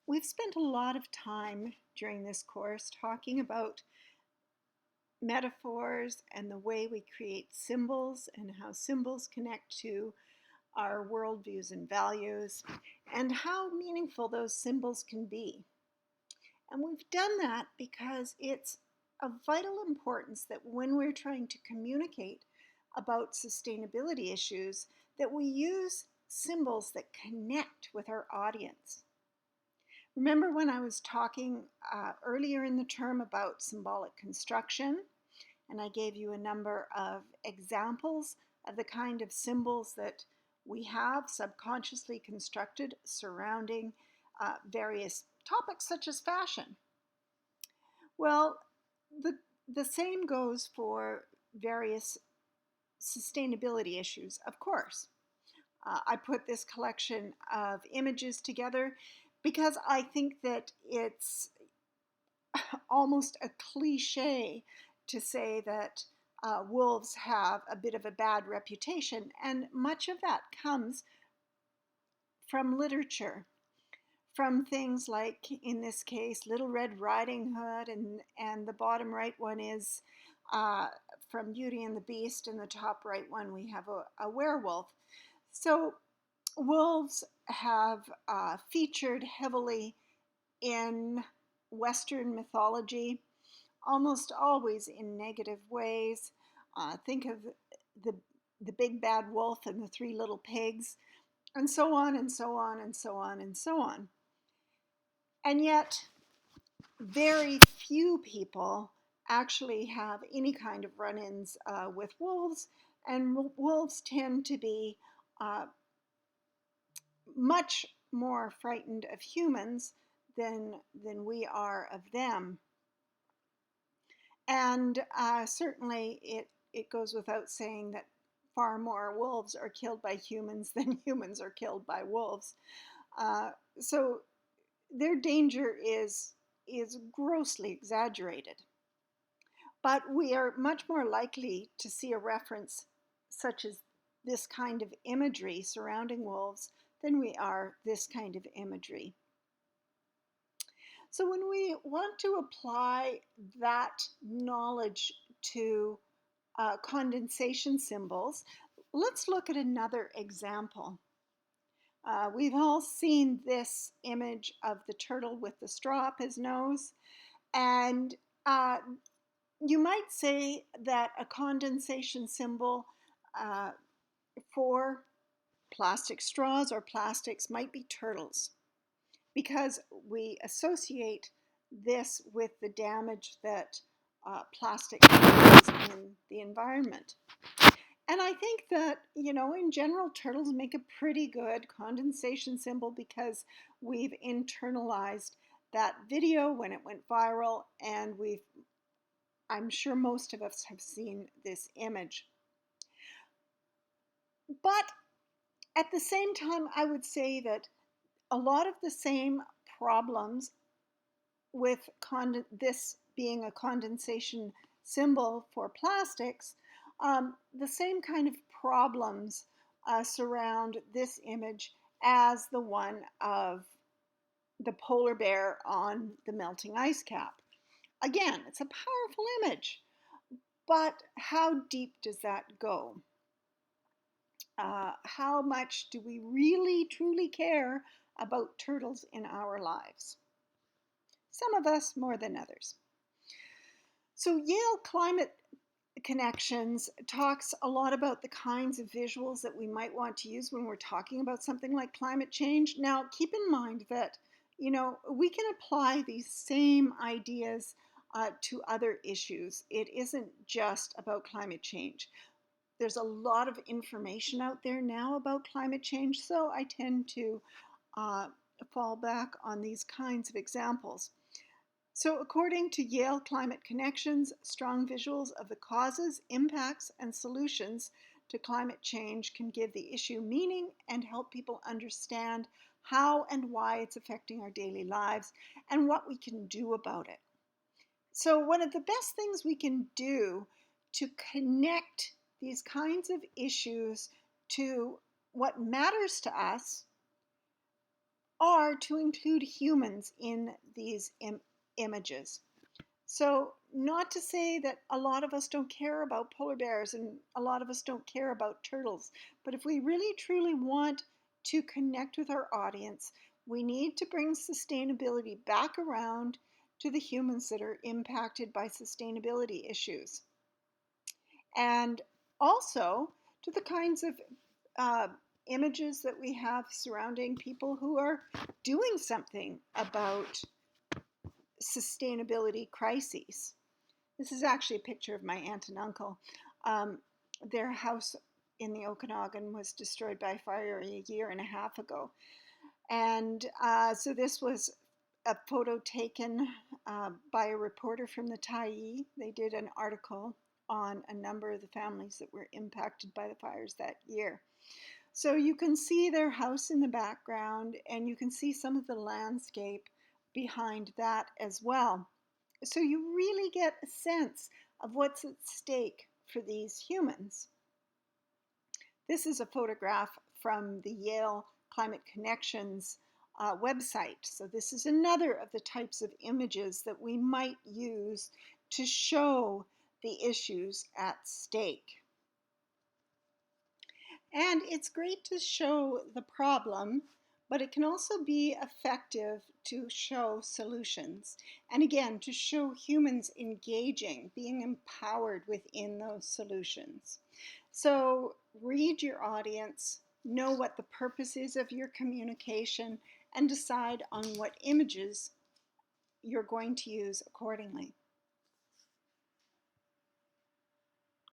We've spent a lot of time during this course talking about metaphors and the way we create symbols and how symbols connect to our worldviews and values and how meaningful those symbols can be. And we've done that because it's of vital importance that when we're trying to communicate about sustainability issues, that we use symbols that connect with our audience. Remember when I was talking earlier in the term about symbolic construction, and I gave you a number of examples of the kind of symbols that we have subconsciously constructed surrounding various topics such as fashion. Well, the same goes for various sustainability issues, of course. I put this collection of images together because I think that it's almost a cliche to say that wolves have a bit of a bad reputation, and much of that comes from literature, from things like, in this case, Little Red Riding Hood, and the bottom right one is from Beauty and the Beast, and the top right one we have a werewolf. So wolves have featured heavily in Western mythology, almost always in negative ways. Think of the big bad wolf and the three little pigs, and so on and so on and so on and so on. And yet, very few people actually have any kind of run-ins with wolves, and wolves tend to be much more frightened of humans than we are of them. And certainly it goes without saying that far more wolves are killed by humans than humans are killed by wolves. So their danger is grossly exaggerated. But we are much more likely to see a reference such as this kind of imagery surrounding wolves than we are this kind of imagery. So when we want to apply that knowledge to condensation symbols, let's look at another example. We've all seen this image of the turtle with the straw up his nose, and you might say that a condensation symbol for plastic straws or plastics might be turtles, because we associate this with the damage that plastic causes in the environment. And I think that, in general, turtles make a pretty good condensation symbol because we've internalized that video when it went viral, and I'm sure most of us have seen this image. But at the same time, I would say that a lot of the same problems with this being a condensation symbol for plastics, the same kind of problems surround this image as the one of the polar bear on the melting ice cap. Again, it's a powerful image, but how deep does that go? How much do we really truly care about turtles in our lives? Some of us more than others. So Yale Climate Connections talks a lot about the kinds of visuals that we might want to use when we're talking about something like climate change. Now, keep in mind that, we can apply these same ideas to other issues. It isn't just about climate change. There's a lot of information out there now about climate change, so I tend to fall back on these kinds of examples. So according to Yale Climate Connections, strong visuals of the causes, impacts, and solutions to climate change can give the issue meaning and help people understand how and why it's affecting our daily lives and what we can do about it. So one of the best things we can do to connect these kinds of issues to what matters to us are to include humans in these images. So, not to say that a lot of us don't care about polar bears and a lot of us don't care about turtles, but if we really truly want to connect with our audience, we need to bring sustainability back around to the humans that are impacted by sustainability issues. And also to the kinds of uh, images that we have surrounding people who are doing something about sustainability crises. This is actually a picture of my aunt and uncle. Um, their house in the Okanagan was destroyed by fire a year and a half ago. And so this was a photo taken by a reporter from the Tyee. They did an article on a number of the families that were impacted by the fires that year. So you can see their house in the background, and you can see some of the landscape behind that as well. So you really get a sense of what's at stake for these humans. This is a photograph from the Yale Climate Connections website. So this is another of the types of images that we might use to show the issues at stake. And it's great to show the problem, but it can also be effective to show solutions. And again, to show humans engaging, being empowered within those solutions. So read your audience, know what the purpose is of your communication, and decide on what images you're going to use accordingly.